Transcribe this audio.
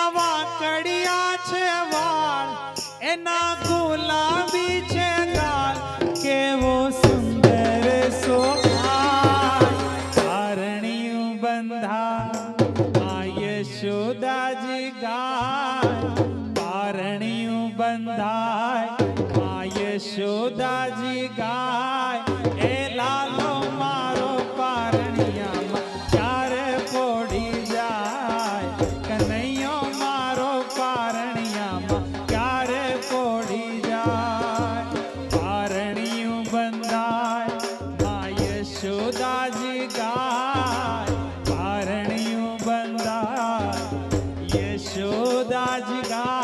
આવા કડિયા છે વાળ એના ગુલાબી છે ગાલ કેવો સુંદર સોહાય પારણિયું બંધા આ યશોદાજી ગાય પારણિયું બંધાય આ યશોદાજી ગાય એ લાલો મારો પારણિયામાં ક્યારે પોડી જાય કનૈયો મારો પારણિયામાં ક્યારે પોડી જાય પારણિયું બંધાય આ યશોદાજી ગાય પારણિયું બંધાય યશોદાજી ગાય